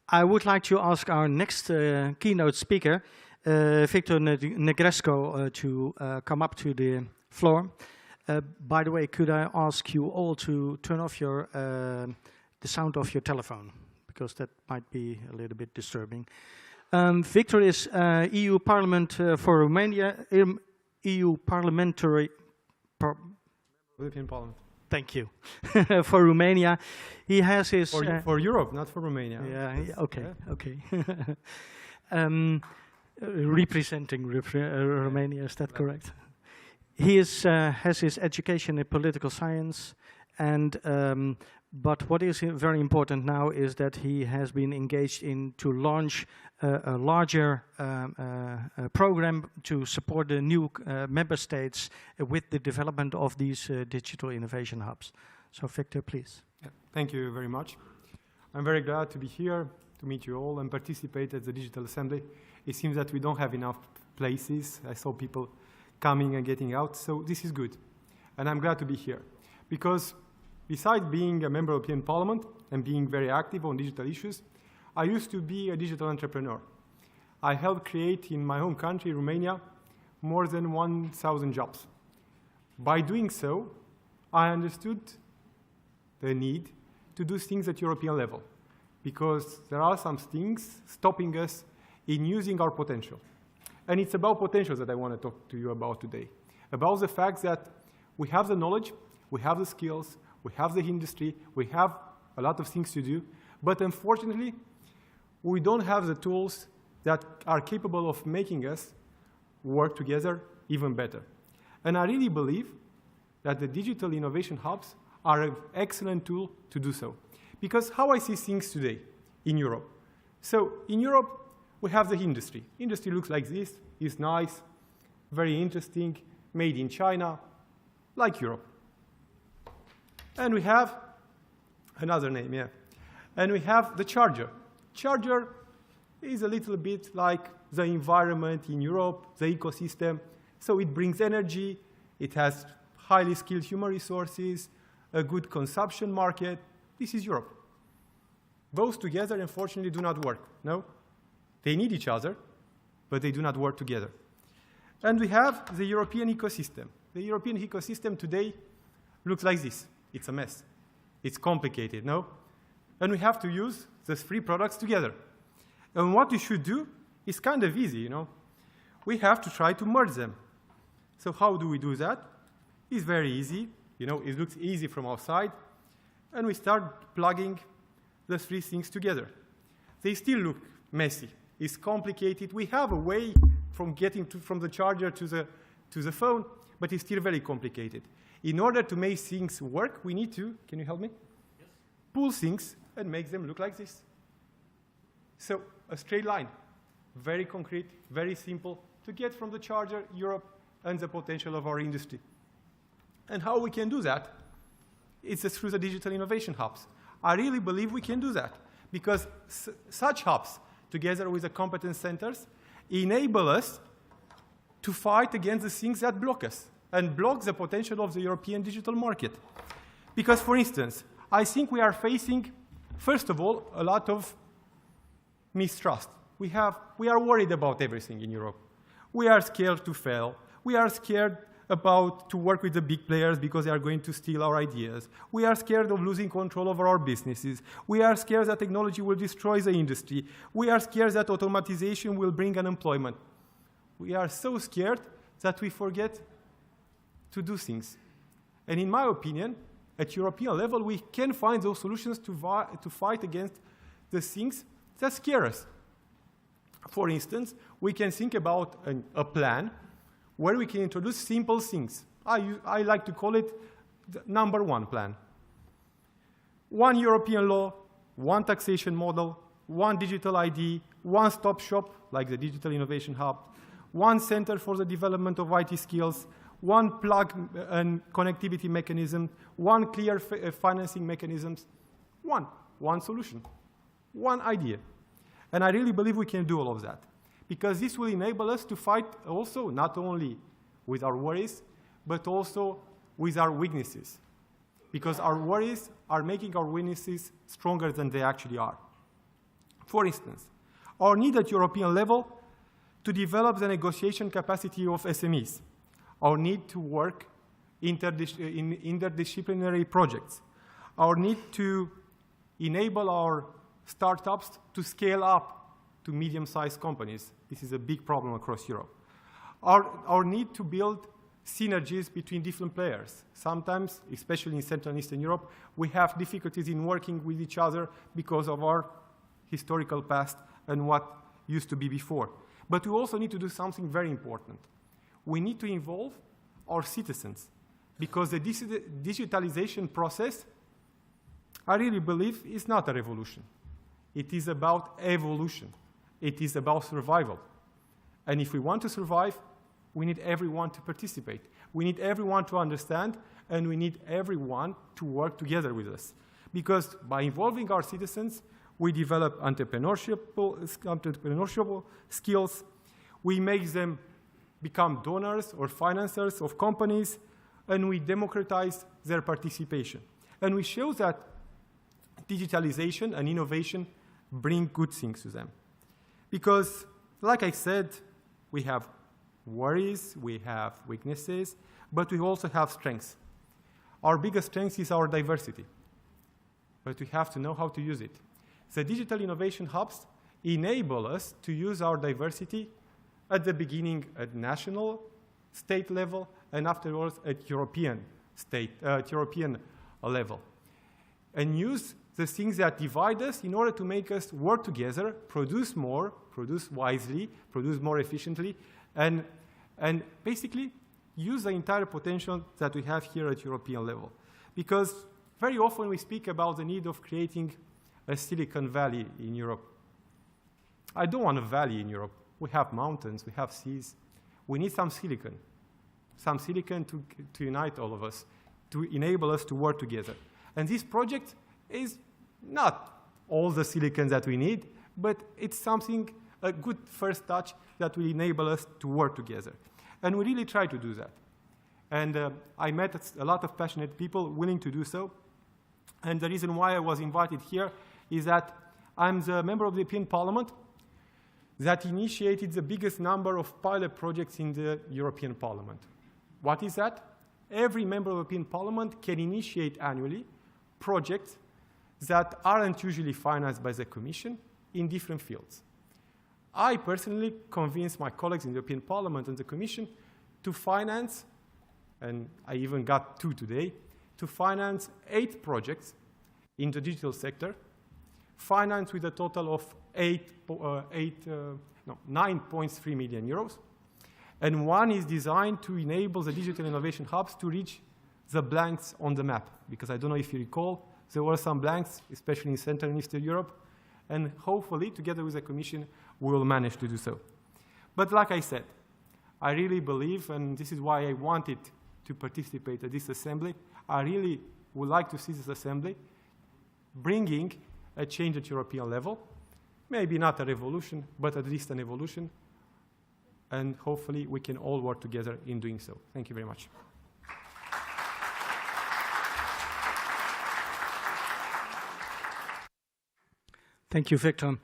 I would like to ask our next keynote speaker, Victor Negrescu, to come up to the floor. By the way, could I ask you all to turn off your the sound of your telephone, because that might be a little bit disturbing. Victor is EU Parliament for Romania, EU Parliamentary European Parliament. Thank you. For Romania, he has his for Europe, not for Romania. Yeah. Okay. Yeah. Okay. Representing Romania, is that correct? He has his education in political science, and but what is very important now is that he has been engaged in to launch a larger program to support the new member states with the development of these digital innovation hubs. So Victor, please. Yeah, thank you very much. I'm very glad to be here, to meet you all and participate at the Digital Assembly. It seems that we don't have enough places. I saw people coming and getting out, so this is good. And I'm glad to be here, because besides being a member of the European Parliament and being very active on digital issues, I used to be a digital entrepreneur. I helped create in my home country, Romania, more than 1,000 jobs. By doing so, I understood the need to do things at European level, because there are some things stopping us in using our potential. And it's about potential that I want to talk to you about today, about the fact that we have the knowledge, we have the skills, we have the industry, we have a lot of things to do, but unfortunately, we don't have the tools that are capable of making us work together even better. And I really believe that the digital innovation hubs are an excellent tool to do so. Because how I see things today in Europe. So in Europe, we have the industry. Industry looks like this, it's nice, very interesting, made in China, like Europe. And we have another name, yeah. And we have the charger. Charger is a little bit like the environment in Europe, the ecosystem. So it brings energy, it has highly skilled human resources, a good consumption market. This is Europe. Both together, unfortunately, do not work, no? They need each other, but they do not work together. And we have the European ecosystem. The European ecosystem today looks like this. It's a mess. It's complicated, no? And we have to use those three products together. And what we should do is kind of easy, you know? We have to try to merge them. So how do we do that? It's very easy. You know, it looks easy from outside. And we start plugging the three things together. They still look messy. It's complicated. We have a way from getting from the charger to the phone, but it's still very complicated. In order to make things work, we need to, can you help me? Yes. Pull things and make them look like this. So a straight line, very concrete, very simple, to get from the charger, Europe, and the potential of our industry. And how we can do that? It's through the digital innovation hubs. I really believe we can do that, because such hubs, together with the competence centers, enable us to fight against the things that block us and block the potential of the European digital market. Because, for instance, I think we are facing, first of all, a lot of mistrust. We are worried about everything in Europe. We are scared to fail. We are scared to work with the big players because they are going to steal our ideas. We are scared of losing control over our businesses. We are scared that technology will destroy the industry. We are scared that automatization will bring unemployment. We are so scared that we forget to do things. And in my opinion, at European level, we can find those solutions to fight against the things that scare us. For instance, we can think about a plan where we can introduce simple things. I like to call it the #1 plan. One European law, one taxation model, one digital ID, one-stop shop, like the Digital Innovation Hub, one center for the development of IT skills, one plug and connectivity mechanism, one clear financing mechanisms, one solution, one idea. And I really believe we can do all of that, because this will enable us to fight also not only with our worries, but also with our weaknesses, because our worries are making our weaknesses stronger than they actually are. For instance, our need at European level to develop the negotiation capacity of SMEs, our need to work in interdisciplinary projects, our need to enable our startups to scale up to medium-sized companies. This is a big problem across Europe. Our need to build synergies between different players. Sometimes, especially in Central and Eastern Europe, we have difficulties in working with each other because of our historical past and what used to be before. But we also need to do something very important. We need to involve our citizens, because the digitalization process, I really believe, is not a revolution. It is about evolution. It is about survival. And if we want to survive, we need everyone to participate. We need everyone to understand, and we need everyone to work together with us. Because by involving our citizens, we develop entrepreneurship skills, we make them become donors or financiers of companies, and we democratize their participation. And we show that digitalization and innovation bring good things to them. Because, like I said, we have worries, we have weaknesses, but we also have strengths. Our biggest strength is our diversity, but we have to know how to use it. The digital innovation hubs enable us to use our diversity at the beginning at national, state level, and afterwards at European level. And use the things that divide us in order to make us work together, produce more, produce wisely, produce more efficiently, and basically use the entire potential that we have here at European level. Because very often we speak about the need of creating a Silicon Valley in Europe. I don't want a valley in Europe. We have mountains, we have seas. We need some silicon to unite all of us, to enable us to work together. And this project is not all the silicon that we need, but it's something, a good first touch that will enable us to work together. And we really try to do that. And I met a lot of passionate people willing to do so. And the reason why I was invited here is that I'm the member of the European Parliament that initiated the biggest number of pilot projects in the European Parliament. What is that? Every member of the European Parliament can initiate annually projects that aren't usually financed by the Commission in different fields. I personally convinced my colleagues in the European Parliament and the Commission to finance, and I even got 2 today, to finance 8 projects in the digital sector, financed with a total of 9.3 million euros. And one is designed to enable the digital innovation hubs to reach the blanks on the map. Because I don't know if you recall, there were some blanks, especially in Central and Eastern Europe. And hopefully, together with the Commission, we will manage to do so. But like I said, I really believe, and this is why I wanted to participate at this assembly, I really would like to see this assembly bringing a change at European level. Maybe not a revolution, but at least an evolution. And hopefully we can all work together in doing so. Thank you very much. Thank you, Victor.